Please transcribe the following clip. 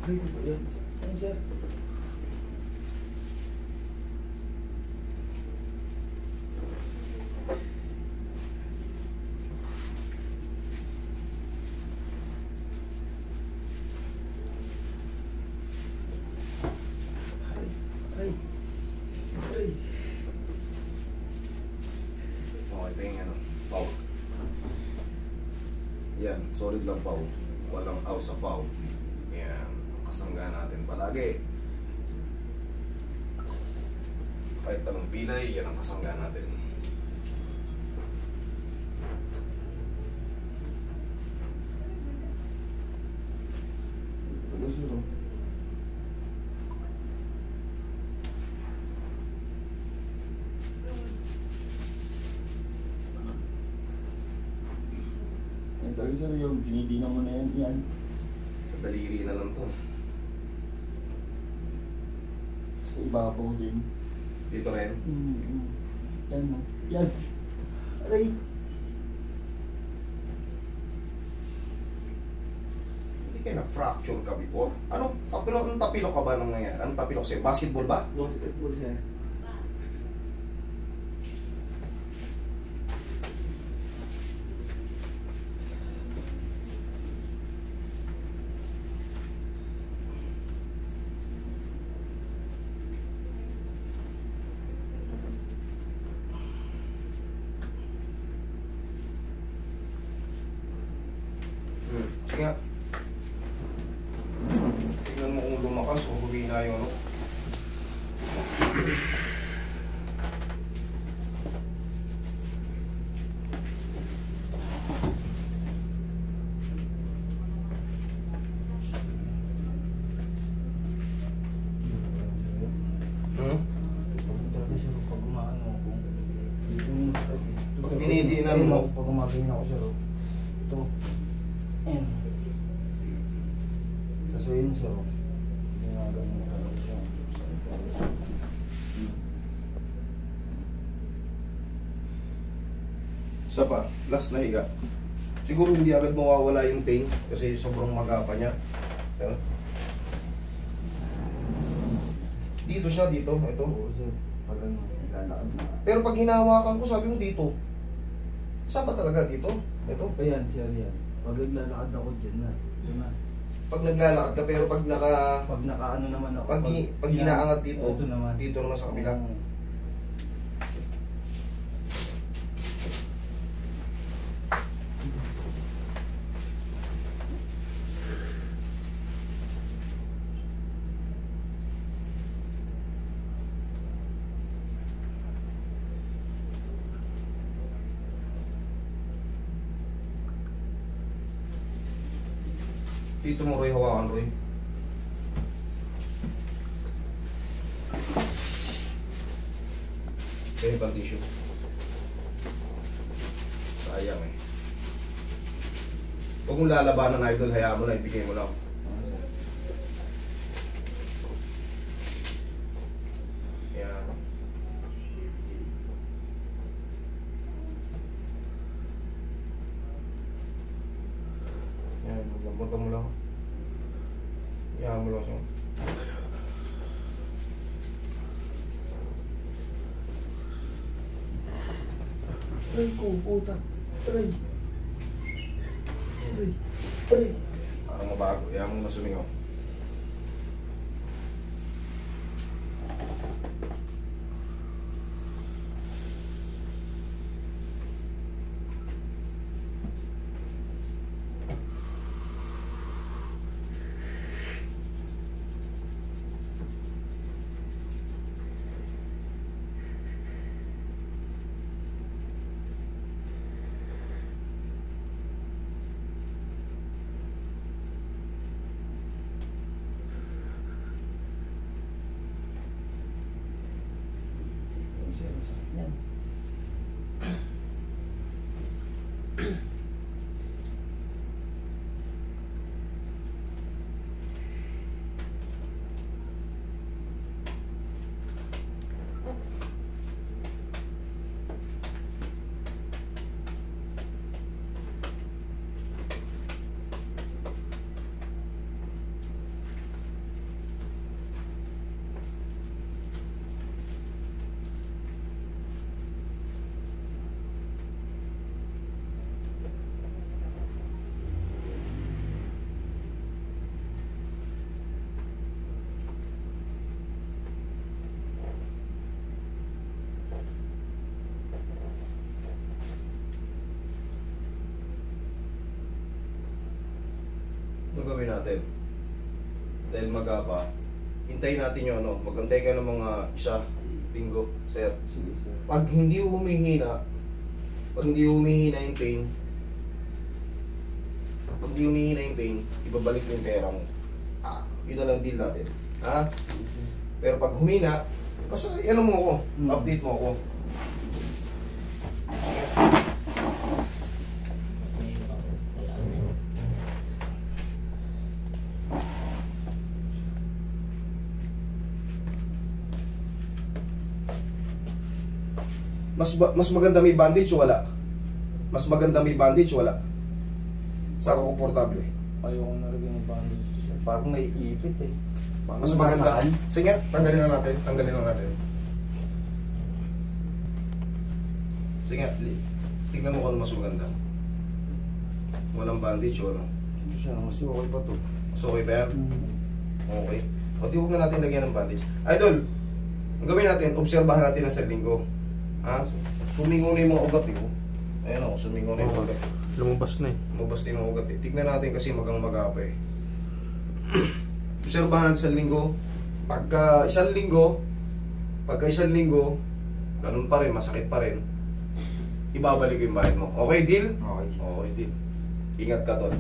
Ay, ko ba yan? Ano, sir? Ay. Okay, tingin ano. Pau. Yan, solid lang pau. Walang out sa pau. Yan, kasangga natin palagi. Kahit anong pilay, yan ang kasangga natin. Tulos mo. Talaga sir, yung binibina mo na yan. Sa daliri na lang to. Sa ibabaw din. Dito rin. Yan mo. Yan. Aray. Hindi kayo na-fracture ka before. Anong tapilok ka ba nung nangyari? Anong tapilok sa'yo? Basketball ba? Basketball sir. Sige nga. Tingnan mo kung lumakas o humina yung ano. Talaga sir, pag umaano ako. Pag dinidiinan mo. Pag umagayin ako sir. Ito. Ayan. Kaso yun sir. Ginagawa mo talaga siya. Isa pa, last na higa. Siguro hindi agad mawawala yung pain kasi sobrang magapa niya. Pero, dito siya, dito, ito. Oo sir. Pag ano, lalakad na. Pero pag hinahawakan ko, sabi mo dito. Saan ba talaga? Dito? Ito? Ayan sir, yan. Pag naglalakad ako dyan na. Yun na. Pag naglalakad ka, pero pag Pag nakaano naman ako. pag hinaangat dito, ito naman. dito naman sa kabila. Oo. Dito mo, Roy, hawakan, Roy. Kaya pang tissue. Sayang eh. Huwag mong lalabanan, idol. Hayaan mo na, ibigay mo lang. Yan. Yan, lambutan mo lang. Hayaan mo lang siya. Aray ko, puta. Aray. Aray. Aray. Parang mabago. Hayaan mo na sumingaw. Ano gawin natin? Dahil magapa, hintayin natin yung ano, magantay ka ng mga isa, linggo, sir. Sige, sir. Pag hindi humihina yung pain, ibabalik mo yung pera mo. Yun na lang deal natin. Ha? Pero pag humina, basta ano mo ako, update mo ako. Mas maganda may bandage o wala? Mas maganda may bandage o wala? Saka komportable. Ayoko na rin yung bandage to, sir. Parang naiipit eh. Mas maganda. Sige, tanggalin na natin. Sige, tignan mo kung ano mas maganda. Walang bandage o ano? Ito siya, mas okay pa to. Mas okay ba yan? Okay. O di huwag na natin lagyan ng bandage. Idol, ang gawin natin, obserbahan natin ang sa linggo. Ha? Sumingo na yung mga ugat eh. Ayan o, sumingo na yung ugat. Lumabas na eh. Lumabas din ang ugat eh. Tignan natin kasi magang-magapa eh. Obserbahan natin sa linggo. Pagka isang linggo, ganun pa rin, masakit pa rin, ibabalik ko yung bayad mo. Okay, deal? Okay. Okay, deal. Ingat ka, tol.